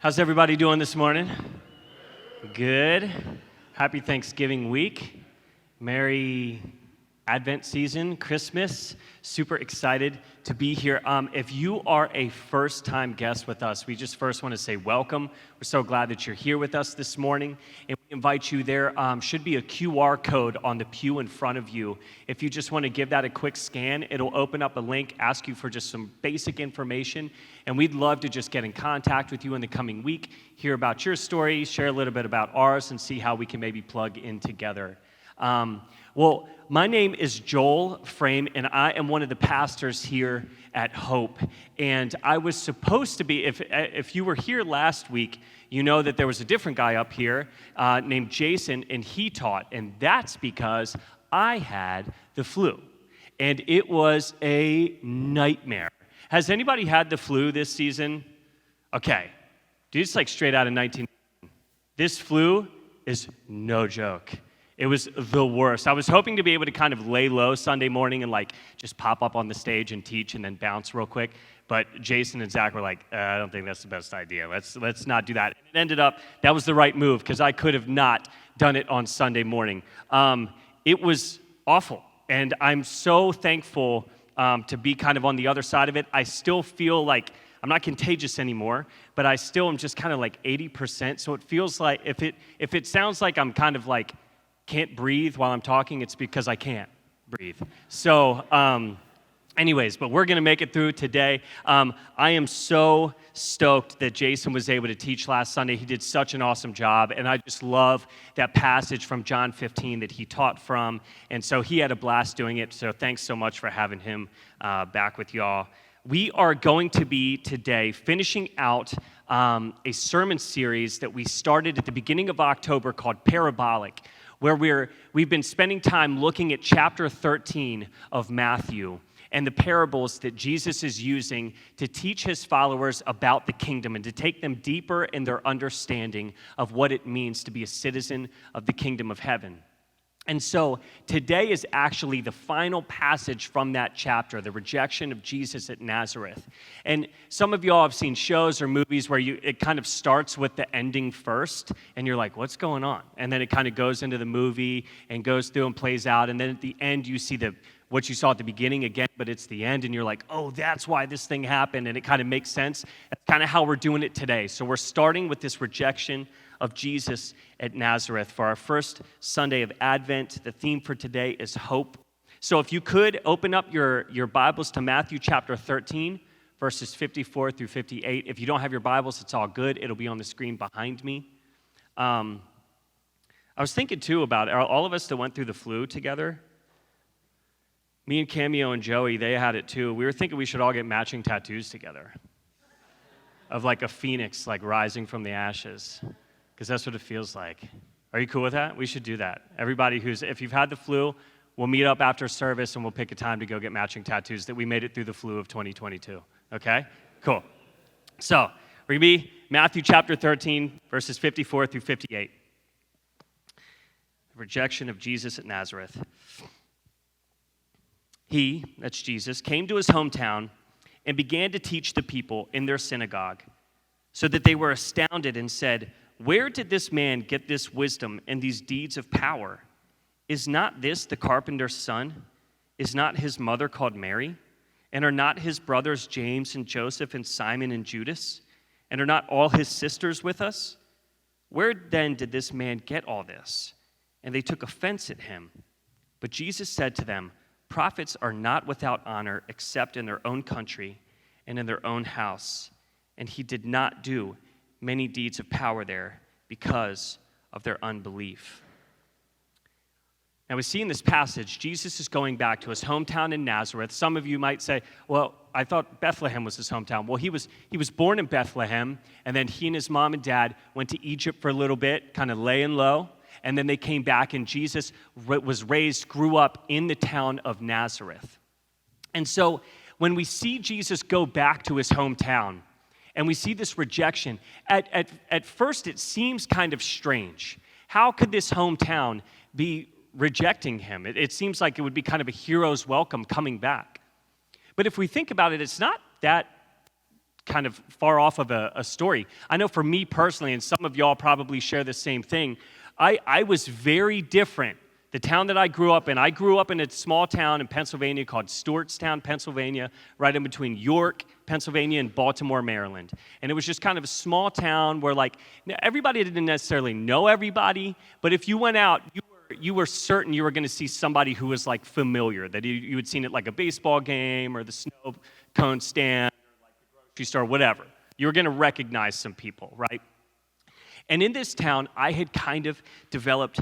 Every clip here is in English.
How's everybody doing this morning? Good. Happy Thanksgiving week. Merry Advent season, Christmas. Super excited to be here. If you are a first-time guest with us, we just first want to say welcome. We're so glad that you're here with us this morning. And we invite you, there should be a QR code on the pew in front of you. If you just want to give that a quick scan, it'll open up a link, ask you for just some basic information. And we'd love to just get in contact with you in the coming week, hear about your story, share a little bit about ours, and see how we can maybe plug in together. Well, my name is Joel Frame, and I am one of the pastors here at Hope. And I was supposed to be, if you were here last week, you know that there was a different guy up here named Jason, and he taught. And that's because I had the flu. And it was a nightmare. Has anybody had the flu this season? Okay. Dude, it's like straight out of 19. This flu is no joke. It was the worst. I was hoping to be able to kind of lay low Sunday morning and like just pop up on the stage and teach and then bounce real quick. But Jason and Zach were like, I don't think that's the best idea. Let's not do that. And it ended up, that was the right move because I could have not done it on Sunday morning. It was awful. And I'm so thankful to be kind of on the other side of it. I still feel like I'm not contagious anymore, but I still am just kind of like 80%. So it feels like if it sounds like I'm kind of like can't breathe while I'm talking, it's because I can't breathe. So anyways, but we're going to make it through today. I am so stoked that Jason was able to teach last Sunday. He did such an awesome job, and I just love that passage from John 15 that he taught from, and so he had a blast doing it, so thanks so much for having him back with y'all. We are going to be today finishing out a sermon series that we started at the beginning of October called Parabolic, where we've been spending time looking at chapter 13 of Matthew and the parables that Jesus is using to teach his followers about the kingdom and to take them deeper in their understanding of what it means to be a citizen of the kingdom of heaven. And so today is actually the final passage from that chapter, the rejection of Jesus at Nazareth. And some of y'all have seen shows or movies where it kind of starts with the ending first, and you're like, what's going on? And then it kind of goes into the movie and goes through and plays out, and then at the end you see what you saw at the beginning again, but it's the end, and you're like, oh, that's why this thing happened, and it kind of makes sense. That's kind of how we're doing it today. So we're starting with this rejection of Jesus at Nazareth. For our first Sunday of Advent, the theme for today is hope. So if you could open up your Bibles to Matthew chapter 13, verses 54 through 58. If you don't have your Bibles, it's all good. It'll be on the screen behind me. I was thinking, too, about all of us that went through the flu together. Me and Cameo and Joey, they had it, too. We were thinking we should all get matching tattoos together of like a phoenix, like rising from the ashes. Because that's what it feels like. Are you cool with that? We should do that. Everybody if you've had the flu, we'll meet up after service and we'll pick a time to go get matching tattoos that we made it through the flu of 2022. Okay? Cool. So, we're going to be Matthew chapter 13, verses 54 through 58. The rejection of Jesus at Nazareth. He, that's Jesus, came to his hometown and began to teach the people in their synagogue, so that they were astounded and said, "Where did this man get this wisdom and these deeds of power? Is not this the carpenter's son? Is not his mother called Mary? And are not his brothers James and Joseph and Simon and Judas? And are not all his sisters with us? Where then did this man get all this?" And they took offense at him. But Jesus said to them, "Prophets are not without honor except in their own country and in their own house." And he did not do many deeds of power there because of their unbelief. Now we see in this passage, Jesus is going back to his hometown in Nazareth. Some of you might say, well, I thought Bethlehem was his hometown. Well, he was born in Bethlehem, and then he and his mom and dad went to Egypt for a little bit, kind of laying low, and then they came back, and Jesus grew up in the town of Nazareth. And so when we see Jesus go back to his hometown, and we see this rejection, at first it seems kind of strange. How could this hometown be rejecting him? It seems like it would be kind of a hero's welcome coming back. But if we think about it, it's not that kind of far off of a story. I know for me personally, and some of y'all probably share the same thing, I was very different. The town that I grew up in a small town in Pennsylvania called Stewartstown, Pennsylvania, right in between York, Pennsylvania, and Baltimore, Maryland. And it was just kind of a small town where, like, everybody didn't necessarily know everybody, but if you went out, you were certain you were going to see somebody who was, like, familiar, that you had seen at, like, a baseball game or the snow cone stand or, like, the grocery store, whatever. You were going to recognize some people, right? And in this town, I had kind of developed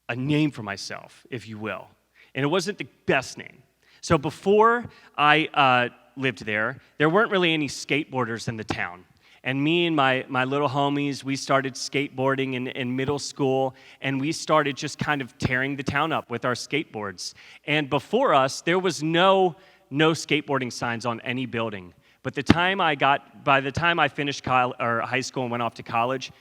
a name for myself, if you will. And it wasn't the best name. So before I lived there weren't really any skateboarders in the town. And me and my little homies, we started skateboarding in middle school, and we started just kind of tearing the town up with our skateboards. And before us, there was no skateboarding signs on any building. But by the time I finished high school and went off to college,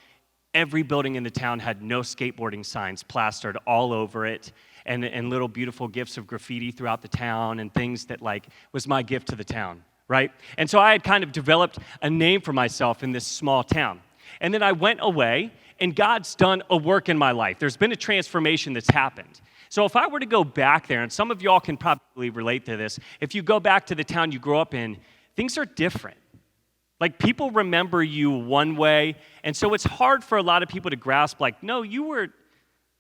every building in the town had no skateboarding signs plastered all over it, and little beautiful gifts of graffiti throughout the town and things that, like, was my gift to the town, right? And so I had kind of developed a name for myself in this small town. And then I went away, and God's done a work in my life. There's been a transformation that's happened. So if I were to go back there, and some of y'all can probably relate to this, if you go back to the town you grew up in, things are different. Like, people remember you one way, and so it's hard for a lot of people to grasp, like, no,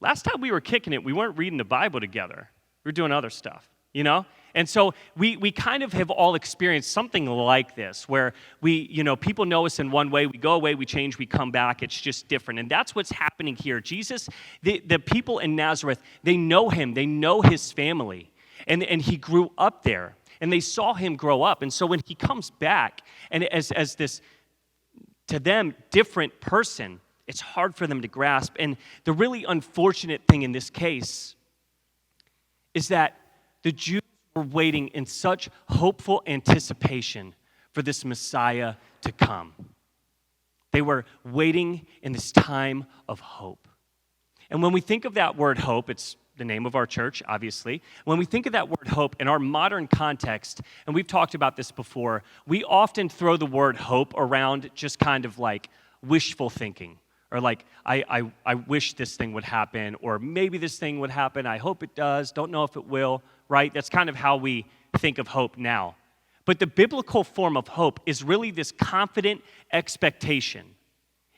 last time we were kicking it, we weren't reading the Bible together. We were doing other stuff, you know? And so we kind of have all experienced something like this, where people know us in one way, we go away, we change, we come back, it's just different. And that's what's happening here. Jesus, the people in Nazareth, they know him, they know his family, and he grew up there. And they saw him grow up. And so when he comes back, and as this, to them, different person, it's hard for them to grasp. And the really unfortunate thing in this case is that the Jews were waiting in such hopeful anticipation for this Messiah to come. They were waiting in this time of hope. And when we think of that word hope, it's the name of our church, obviously. When we think of that word hope in our modern context, and we've talked about this before, we often throw the word hope around just kind of like wishful thinking, or like, I wish this thing would happen, or maybe this thing would happen, I hope it does, don't know if it will, right? That's kind of how we think of hope now. But the biblical form of hope is really this confident expectation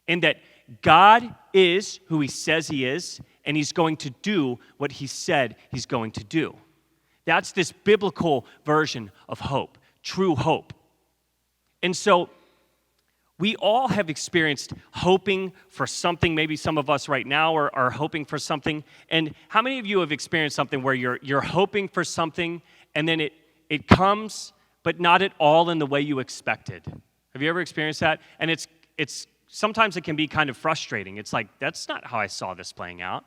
in that God is who he says he is, and he's going to do what he said he's going to do. That's this biblical version of hope, true hope. And so we all have experienced hoping for something. Maybe some of us right now are hoping for something. And how many of you have experienced something where you're hoping for something, and then it comes, but not at all in the way you expected? Have you ever experienced that? And it's sometimes it can be kind of frustrating. It's like, that's not how I saw this playing out.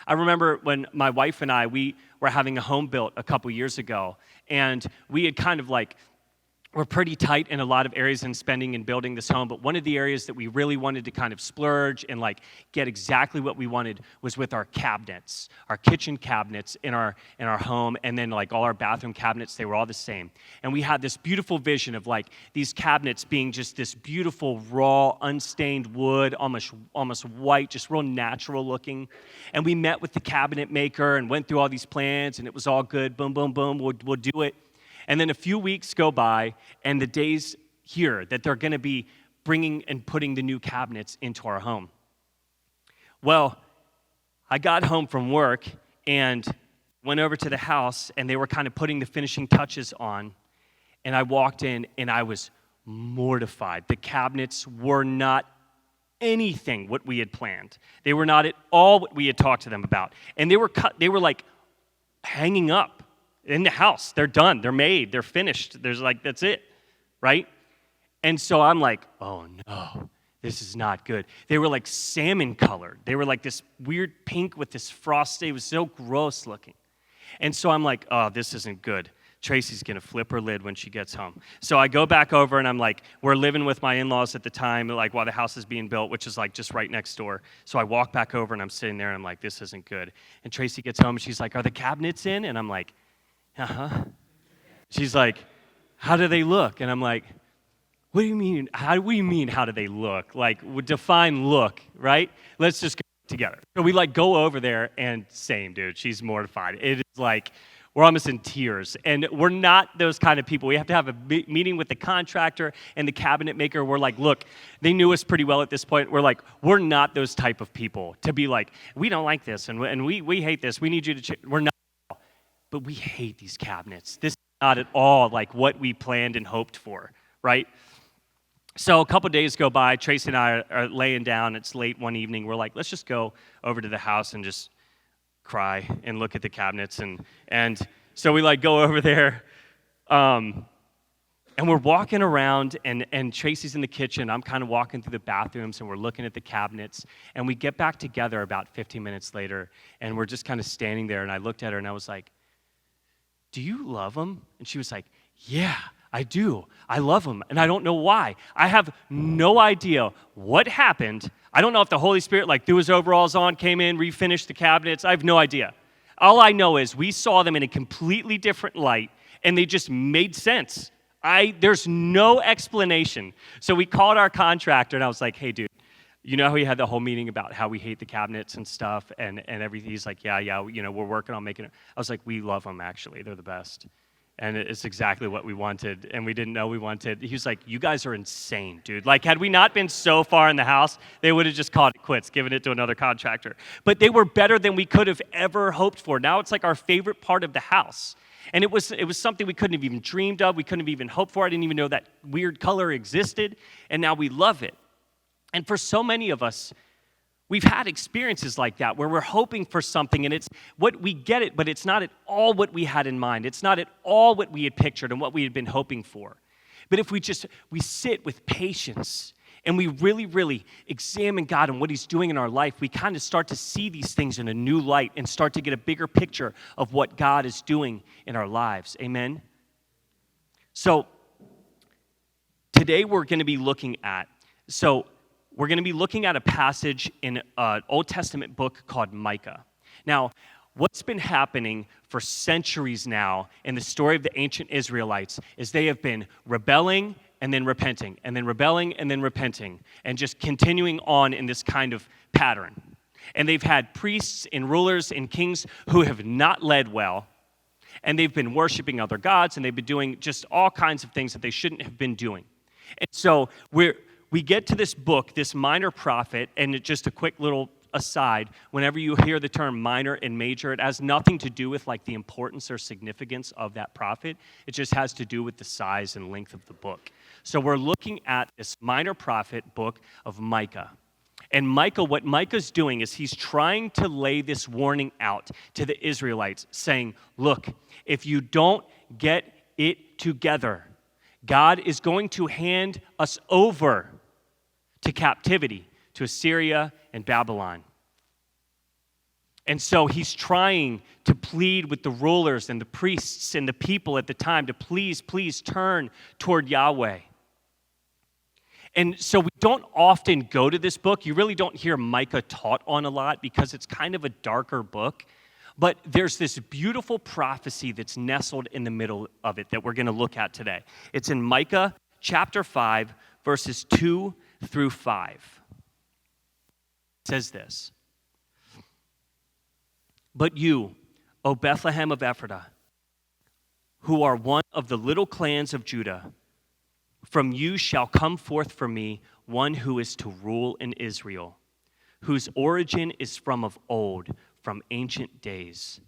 I remember when my wife and we were having a home built a couple years ago, and we had kind of like, we're pretty tight in a lot of areas in spending and building this home, but one of the areas that we really wanted to kind of splurge and like get exactly what we wanted was with our cabinets, our kitchen cabinets in our home, and then like all our bathroom cabinets, they were all the same. And we had this beautiful vision of like these cabinets being just this beautiful, raw, unstained wood, almost white, just real natural looking. And we met with the cabinet maker and went through all these plans, and it was all good, boom, boom, boom, we'll do it. And then a few weeks go by, and the days here that they're going to be bringing and putting the new cabinets into our home. Well, I got home from work and went over to the house, and they were kind of putting the finishing touches on. And I walked in, and I was mortified. The cabinets were not anything what we had planned. They were not at all what we had talked to them about. And they were like hanging up in the house. They're done. They're made. They're finished. There's like, that's it, right? And so I'm like, oh no, this is not good. They were like salmon colored. They were like this weird pink with this frosting. It was so gross looking. And so I'm like, oh, this isn't good. Tracy's going to flip her lid when she gets home. So I go back over, and I'm like, we're living with my in-laws at the time, like while the house is being built, which is like just right next door. So I walk back over, and I'm sitting there, and I'm like, this isn't good. And Tracy gets home, and she's like, are the cabinets in? And I'm like, uh-huh. She's like, how do they look? And I'm like, what do you mean? How do they look? Like, define look, right? Let's just go together. So we go over there, and same, dude. She's mortified. It is like, we're almost in tears. And we're not those kind of people. We have to have a meeting with the contractor and the cabinet maker. We're like, look, they knew us pretty well at this point. We're like, we're not those type of people to be like, we don't like this, and we hate this. We need you to change. We're not. But we hate these cabinets. This is not at all like what we planned and hoped for, right? So a couple days go by. Tracy and I are laying down. It's late one evening. We're like, let's just go over to the house and just cry and look at the cabinets. And so we go over there, and we're walking around, and Tracy's in the kitchen. I'm kind of walking through the bathrooms, and we're looking at the cabinets. And we get back together about 15 minutes later, and we're just kind of standing there. And I looked at her, and I was like, do you love them? And she was like, yeah, I do. I love them, and I don't know why. I have no idea what happened. I don't know if the Holy Spirit threw his overalls on, came in, refinished the cabinets. I have no idea. All I know is we saw them in a completely different light, and they just made sense. There's no explanation. So we called our contractor, and I was like, hey, dude, you know how we had the whole meeting about how we hate the cabinets and stuff and everything? He's like, yeah, we're working on making it. I was like, we love them, actually. They're the best. And it's exactly what we wanted, and we didn't know we wanted. He was like, you guys are insane, dude. Had we not been so far in the house, they would have just called it quits, given it to another contractor. But they were better than we could have ever hoped for. Now it's our favorite part of the house. And it was something we couldn't have even dreamed of. We couldn't have even hoped for. I didn't even know that weird color existed, and now we love it. And for so many of us, we've had experiences like that where we're hoping for something and it's what we get it, but it's not at all what we had in mind. It's not at all what we had pictured and what we had been hoping for. But if we sit with patience and we really, really examine God and what he's doing in our life, we kind of start to see these things in a new light and start to get a bigger picture of what God is doing in our lives. Amen? So today we're going to be looking at a passage in an Old Testament book called Micah. Now, what's been happening for centuries now in the story of the ancient Israelites is they have been rebelling and then repenting, and then rebelling and then repenting, and just continuing on in this kind of pattern. And they've had priests and rulers and kings who have not led well, and they've been worshiping other gods, and they've been doing just all kinds of things that they shouldn't have been doing. And so we get to this book, this minor prophet, and just a quick little aside, whenever you hear the term minor and major, it has nothing to do with the importance or significance of that prophet. It just has to do with the size and length of the book. So we're looking at this minor prophet book of Micah. And Micah, what Micah's doing is he's trying to lay this warning out to the Israelites, saying, look, if you don't get it together, God is going to hand us over to captivity, to Assyria and Babylon. And so he's trying to plead with the rulers and the priests and the people at the time to please turn toward Yahweh. And so we don't often go to this book. You really don't hear Micah taught on a lot because it's kind of a darker book. But there's this beautiful prophecy that's nestled in the middle of it that we're going to look at today. It's in Micah chapter 5, verses 2 through 5. It says this. But you, O Bethlehem of Ephrathah, who are one of the little clans of Judah, from you shall come forth for me one who is to rule in Israel, whose origin is from of old, from ancient days.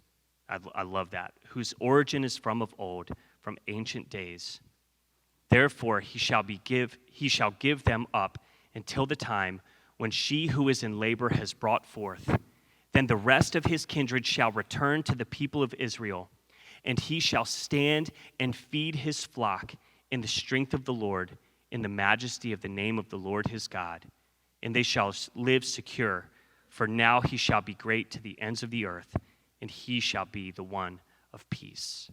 I love that. Whose origin is from of old, from ancient days. Therefore he shall give them up until the time when she who is in labor has brought forth. Then the rest of his kindred shall return to the people of Israel, and he shall stand and feed his flock in the strength of the Lord, in the majesty of the name of the Lord his God. And they shall live secure, for now he shall be great to the ends of the earth, and he shall be the one of peace.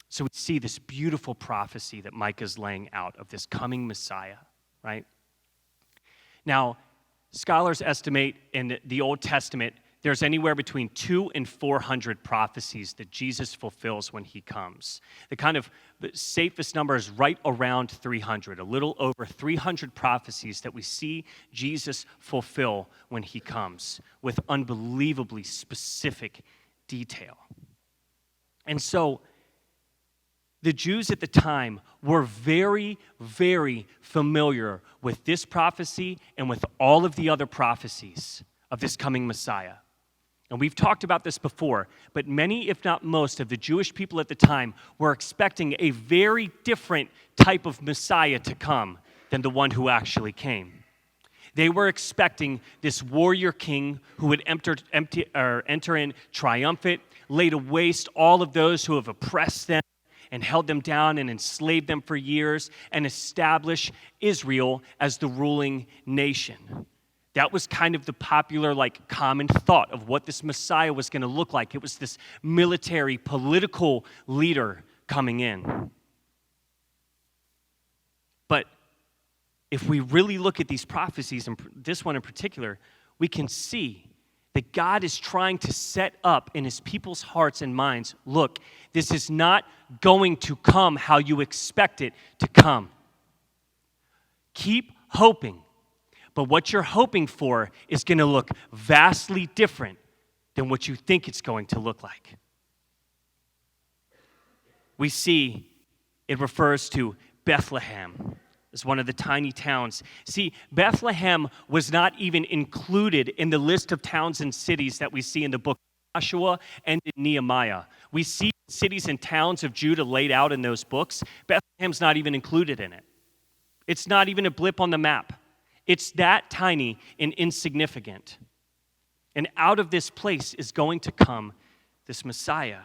So we see this beautiful prophecy that Micah's laying out of this coming Messiah, right? Now, scholars estimate in the Old Testament, there's anywhere between 200 and 400 prophecies that Jesus fulfills when he comes. The safest number is right around 300, a little over 300 prophecies that we see Jesus fulfill when he comes with unbelievably specific detail. And so the Jews at the time were very, very familiar with this prophecy and with all of the other prophecies of this coming Messiah. And we've talked about this before, but many, if not most, of the Jewish people at the time were expecting a very different type of Messiah to come than the one who actually came. They were expecting this warrior king who would enter in triumphant, lay to waste all of those who have oppressed them and held them down and enslaved them for years, and establish Israel as the ruling nation. That was kind of the popular, common thought of what this Messiah was going to look like. It was this military, political leader coming in. But if we really look at these prophecies, and this one in particular, we can see that God is trying to set up in his people's hearts and minds, look, this is not going to come how you expect it to come. Keep hoping. But what you're hoping for is going to look vastly different than what you think it's going to look like. We see it refers to Bethlehem as one of the tiny towns. See, Bethlehem was not even included in the list of towns and cities that we see in the book of Joshua and in Nehemiah. We see cities and towns of Judah laid out in those books. Bethlehem's not even included in it. It's not even a blip on the map. It's that tiny and insignificant. And out of this place is going to come this Messiah.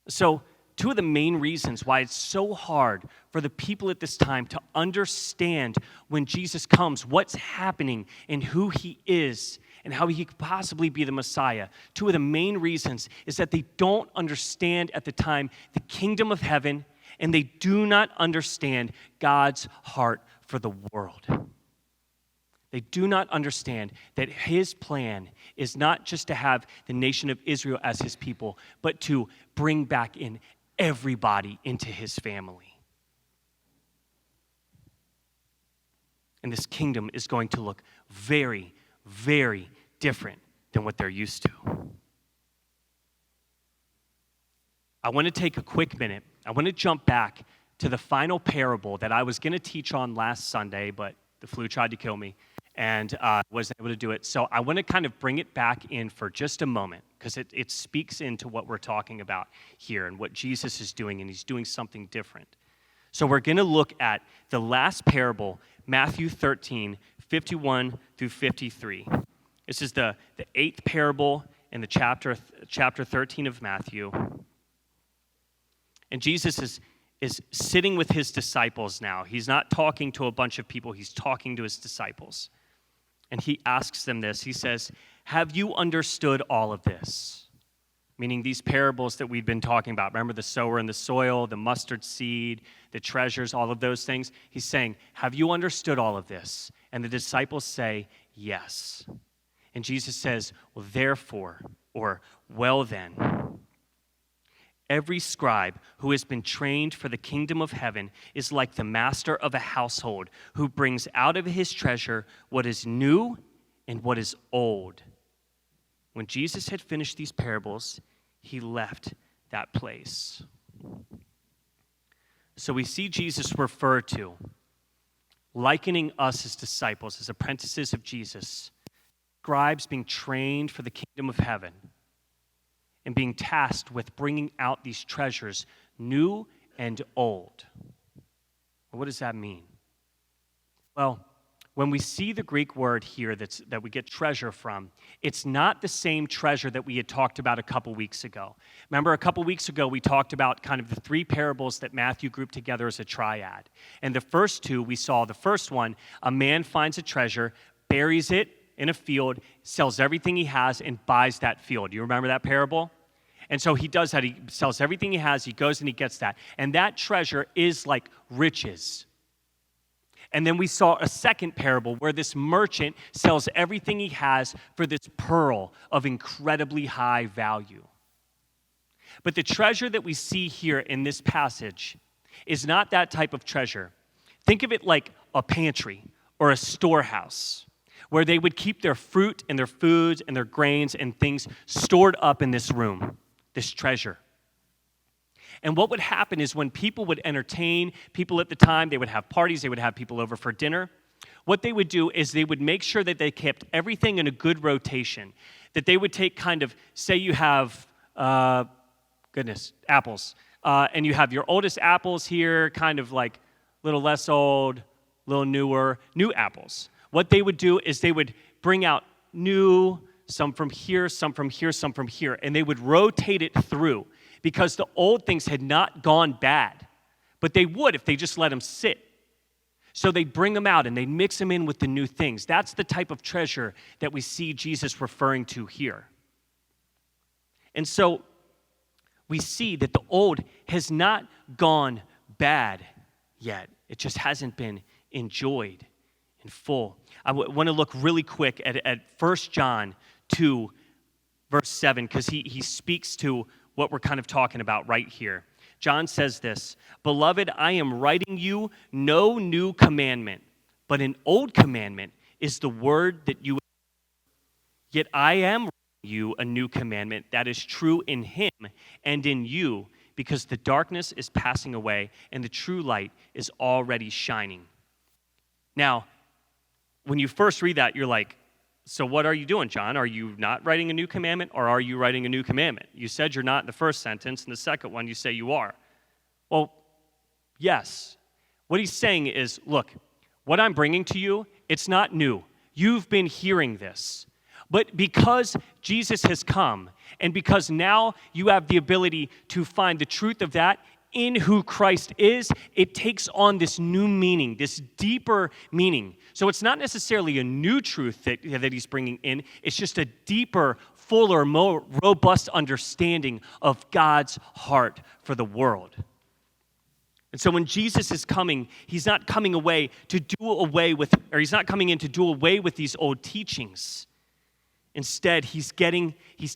So, two of the main reasons why it's so hard for the people at this time to understand when Jesus comes, what's happening and who he is and how he could possibly be the Messiah. Two of the main reasons is that they don't understand at the time the kingdom of heaven, and they do not understand God's heart for the world. They do not understand that his plan is not just to have the nation of Israel as his people, but to bring back in everybody into his family. And this kingdom is going to look very, very different than what they're used to. I want to take a quick minute. I want to jump back to the final parable that I was going to teach on last Sunday, but the flu tried to kill me and wasn't able to do it. So I want to kind of bring it back in for just a moment because it speaks into what we're talking about here and what Jesus is doing, and he's doing something different. So we're going to look at the last parable, Matthew 13, 51 through 53. This is the eighth parable in the chapter 13 of Matthew. And Jesus is sitting with his disciples now. He's not talking to a bunch of people. He's talking to his disciples. And he asks them this. He says, "Have you understood all of this?" Meaning these parables that we've been talking about. Remember the sower and the soil, the mustard seed, the treasures, all of those things? He's saying, "Have you understood all of this?" And the disciples say, "Yes." And Jesus says, "Well, therefore," or "Well then, every scribe who has been trained for the kingdom of heaven is like the master of a household who brings out of his treasure what is new and what is old." When Jesus had finished these parables, he left that place. So we see Jesus referred to, likening us as disciples, as apprentices of Jesus, scribes being trained for the kingdom of heaven, and being tasked with bringing out these treasures, new and old. What does that mean? Well, when we see the Greek word here that we get treasure from, it's not the same treasure that we had talked about a couple weeks ago. Remember, a couple weeks ago, we talked about kind of the three parables that Matthew grouped together as a triad. And the first two, we saw the first one, a man finds a treasure, buries it in a field, sells everything he has, and buys that field. You remember that parable? And so he does that. He sells everything he has. He goes and he gets that. And that treasure is like riches. And then we saw a second parable where this merchant sells everything he has for this pearl of incredibly high value. But the treasure that we see here in this passage is not that type of treasure. Think of it like a pantry or a storehouse where they would keep their fruit and their foods and their grains and things stored up in this room, this treasure. And what would happen is when people would entertain people at the time, they would have parties, they would have people over for dinner. What they would do is they would make sure that they kept everything in a good rotation, that they would take kind of, say you have, apples, and you have your oldest apples here, kind of like a little less old, little newer, new apples. What they would do is they would bring out new, some from here, some from here, some from here, and they would rotate it through because the old things had not gone bad, but they would if they just let them sit. So they'd bring them out and they'd mix them in with the new things. That's the type of treasure that we see Jesus referring to here. And so we see that the old has not gone bad yet. It just hasn't been enjoyed in full. I want to look really quick at 1 John 2, verse 7, because he speaks to what we're kind of talking about right here. John says this, "Beloved, I am writing you no new commandment, but an old commandment is the word that you. Yet I am writing you a new commandment that is true in him and in you, because the darkness is passing away and the true light is already shining." Now, when you first read that, you're like, so what are you doing, John? Are you not writing a new commandment, or are you writing a new commandment? You said you're not in the first sentence, and the second one you say you are. Well, yes. What he's saying is, look, what I'm bringing to you, it's not new. You've been hearing this. But because Jesus has come, and because now you have the ability to find the truth of that in who Christ is, it takes on this new meaning, this deeper meaning. So it's not necessarily a new truth that he's bringing in. It's just a deeper, fuller, more robust understanding of God's heart for the world. And so when Jesus is coming, he's not coming away to do away with, or he's not coming in to do away with these old teachings. Instead, he's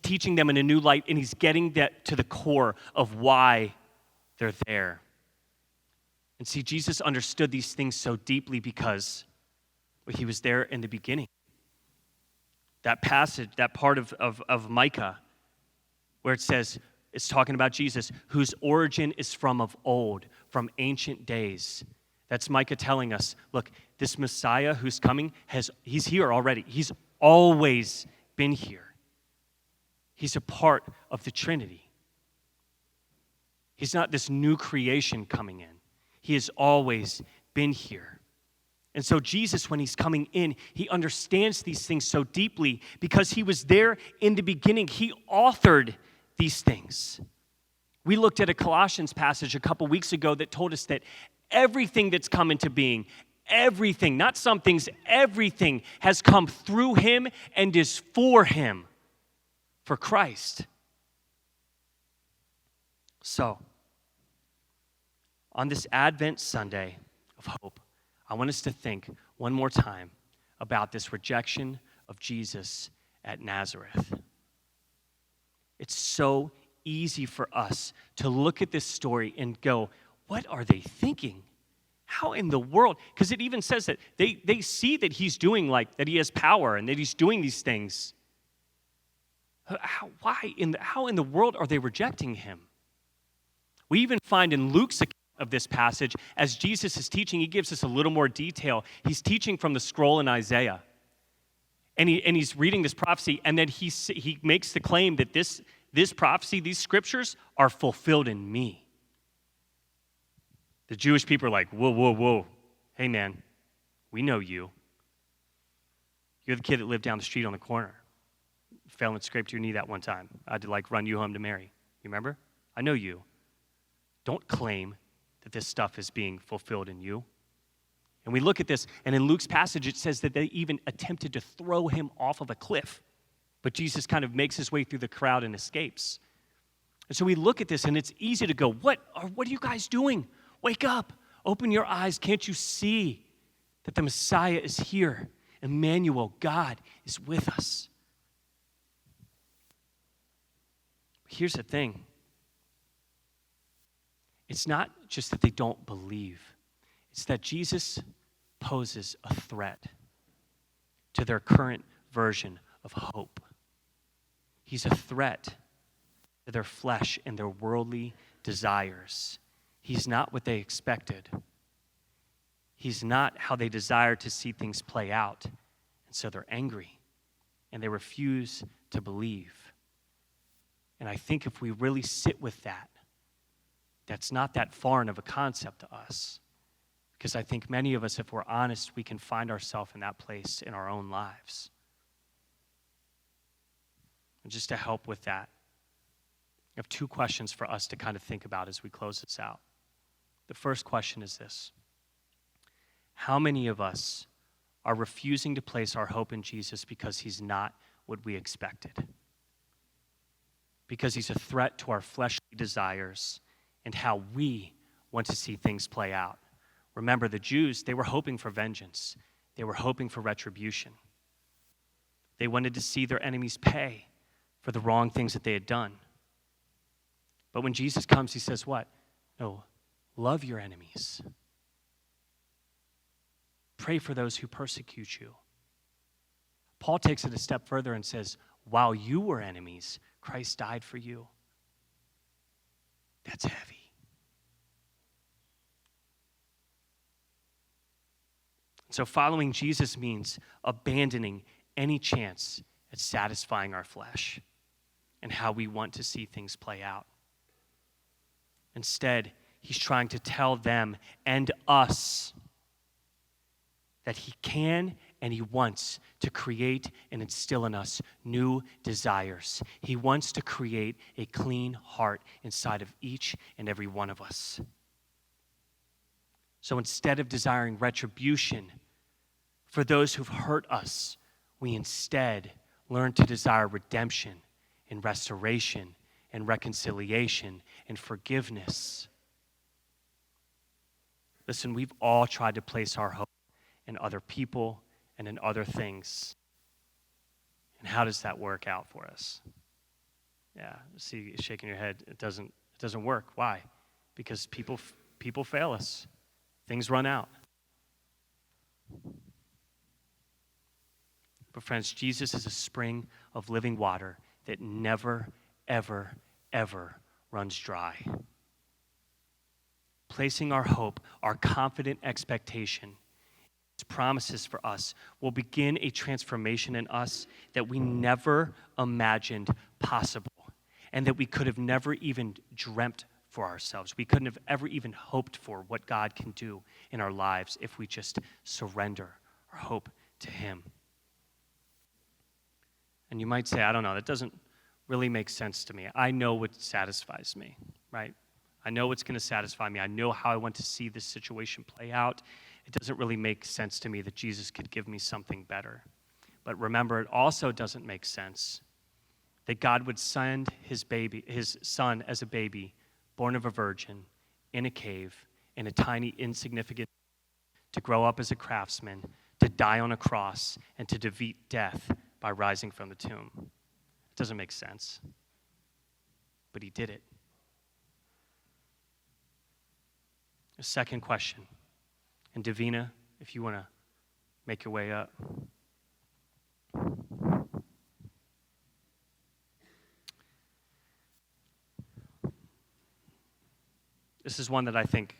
teaching them in a new light, and he's getting that to the core of why they're there. And see, Jesus understood these things so deeply because he was there in the beginning. That passage, that part of Micah, where it says, it's talking about Jesus, whose origin is from of old, from ancient days. That's Micah telling us, look, this Messiah who's coming, he's here already. He's always been here. He's a part of the Trinity. He's not this new creation coming in. He has always been here. And so Jesus, when he's coming in, he understands these things so deeply because he was there in the beginning. He authored these things. We looked at a Colossians passage a couple weeks ago that told us that everything that's come into being, everything, not some things, everything has come through him and is for him, for Christ. So, on this Advent Sunday of hope, I want us to think one more time about this rejection of Jesus at Nazareth. It's so easy for us to look at this story and go, what are they thinking? How in the world? Because it even says that they see that he's doing that he has power and that he's doing these things. How in the world are they rejecting him? We even find in Luke's account of this passage, as Jesus is teaching, he gives us a little more detail. He's teaching from the scroll in Isaiah. And he's reading this prophecy, and then he makes the claim that this prophecy, these scriptures, are fulfilled in me. The Jewish people are like, whoa. Hey, man, we know you. You're the kid that lived down the street on the corner. Fell and scraped your knee that one time. I had to run you home to Mary. You remember? I know you. Don't claim that this stuff is being fulfilled in you. And we look at this, and in Luke's passage, it says that they even attempted to throw him off of a cliff. But Jesus kind of makes his way through the crowd and escapes. And so we look at this, and it's easy to go, what are you guys doing? Wake up. Open your eyes. Can't you see that the Messiah is here. Emmanuel, God is with us. Here's the thing. It's not just that they don't believe. It's that Jesus poses a threat to their current version of hope. He's a threat to their flesh and their worldly desires. He's not what they expected. He's not how they desire to see things play out. And so they're angry and they refuse to believe. And I think if we really sit with that, that's not that foreign of a concept to us. Because I think many of us, if we're honest, we can find ourselves in that place in our own lives. And just to help with that, I have two questions for us to kind of think about as we close this out. The first question is this: how many of us are refusing to place our hope in Jesus because he's not what we expected? Because he's a threat to our fleshly desires and how we want to see things play out. Remember, the Jews, they were hoping for vengeance. They were hoping for retribution. They wanted to see their enemies pay for the wrong things that they had done. But when Jesus comes, he says what? No, love your enemies. Pray for those who persecute you. Paul takes it a step further and says, while you were enemies, Christ died for you. That's heavy. So following Jesus means abandoning any chance at satisfying our flesh and how we want to see things play out. Instead, he's trying to tell them and us that he can and he wants to create and instill in us new desires. He wants to create a clean heart inside of each and every one of us. So instead of desiring retribution for those who've hurt us, we instead learn to desire redemption and restoration and reconciliation and forgiveness. Listen, we've all tried to place our hope in other people and in other things. And how does that work out for us? Yeah, see, you're shaking your head. It doesn't work. Why? Because people fail us. Things run out. But friends, Jesus is a spring of living water that never, ever, ever runs dry. Placing our hope, our confident expectation, his promises for us will begin a transformation in us that we never imagined possible and that we could have never even dreamt for ourselves. We couldn't have ever even hoped for what God can do in our lives if we just surrender our hope to him. And you might say, I don't know, that doesn't really make sense to me. I know what satisfies me, right? I know what's going to satisfy me. I know how I want to see this situation play out. It doesn't really make sense to me that Jesus could give me something better. But remember, it also doesn't make sense that God would send his son as a baby, born of a virgin, in a cave, in a tiny, insignificant, to grow up as a craftsman, to die on a cross, and to defeat death by rising from the tomb. It doesn't make sense. But he did it. A second question. And Davina, if you want to make your way up. This is one that I think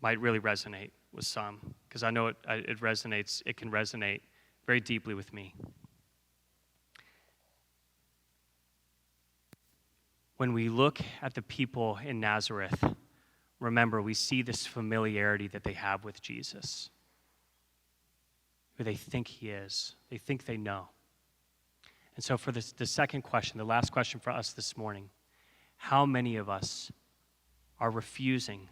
might really resonate with some, because I know it resonates, it can resonate very deeply with me. When we look at the people in Nazareth, remember, we see this familiarity that they have with Jesus, who they think he is. They think they know. And so for the second question, the last question for us this morning, how many of us are refusing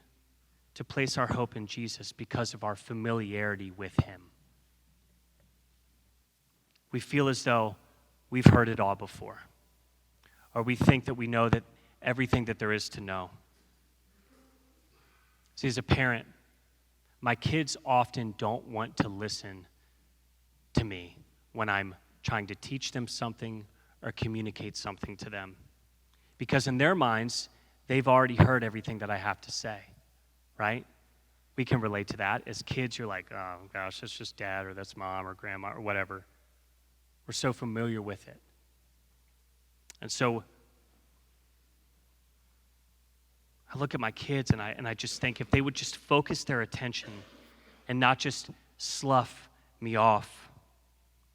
to place our hope in Jesus because of our familiarity with him? We feel as though we've heard it all before, or we think that we know that everything that there is to know. See, as a parent, my kids often don't want to listen to me when I'm trying to teach them something or communicate something to them. Because in their minds, they've already heard everything that I have to say, right? We can relate to that. As kids, you're like, oh gosh, that's just dad or that's mom or grandma or whatever. We're so familiar with it. And so I look at my kids and I just think if they would just focus their attention and not just slough me off,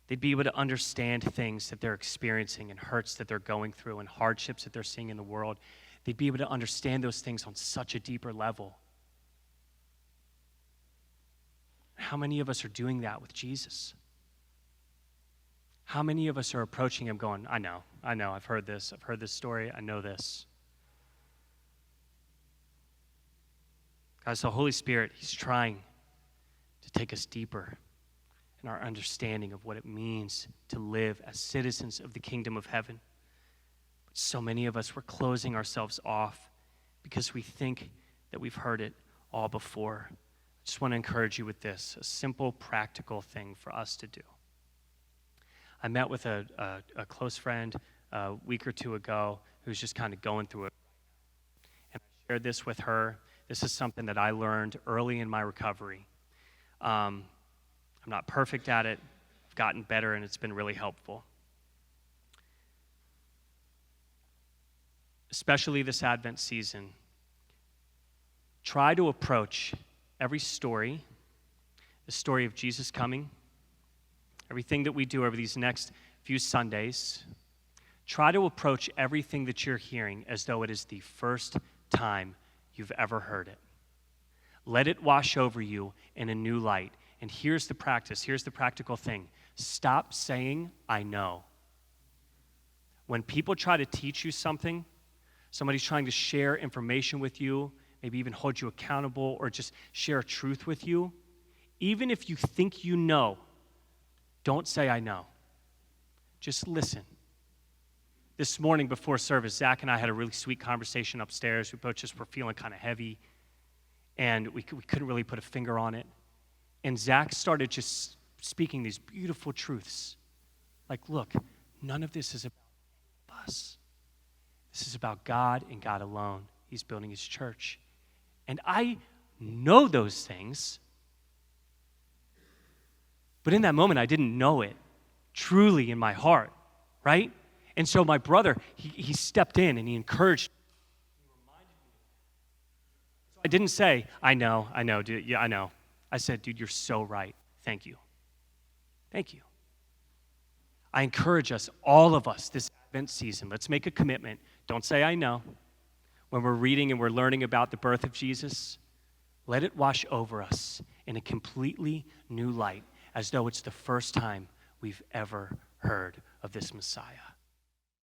they'd be able to understand things that they're experiencing and hurts that they're going through and hardships that they're seeing in the world. They'd be able to understand those things on such a deeper level. How many of us are doing that with Jesus? How many of us are approaching him going, I know, I've heard this story, I know this. Guys, the Holy Spirit, he's trying to take us deeper in our understanding of what it means to live as citizens of the kingdom of heaven. But so many of us, we're closing ourselves off because we think that we've heard it all before. I just want to encourage you with this, a simple, practical thing for us to do. I met with a close friend a week or two ago who's just kind of going through it. And I shared this with her. This is something that I learned early in my recovery. I'm not perfect at it. I've gotten better, and it's been really helpful. Especially this Advent season, try to approach every story, the story of Jesus coming, everything that we do over these next few Sundays, try to approach everything that you're hearing as though it is the first time you've ever heard it. Let it wash over you in a new light. And here's the practice, here's the practical thing. Stop saying, I know. When people try to teach you something, somebody's trying to share information with you, maybe even hold you accountable or just share a truth with you, even if you think you know, don't say, I know. Just listen. This morning before service, Zach and I had a really sweet conversation upstairs. We both just were feeling kind of heavy, and we couldn't really put a finger on it. And Zach started just speaking these beautiful truths. Like, look, none of this is about us. This is about God and God alone. He's building his church. And I know those things, but in that moment, I didn't know it truly in my heart, right? And so my brother, he stepped in and he encouraged me. I didn't say, I know, dude, yeah, I know. I said, dude, you're so right. Thank you. Thank you. I encourage us, all of us, this Advent season, let's make a commitment. Don't say, I know. When we're reading and we're learning about the birth of Jesus, let it wash over us in a completely new light, as though it's the first time we've ever heard of this Messiah.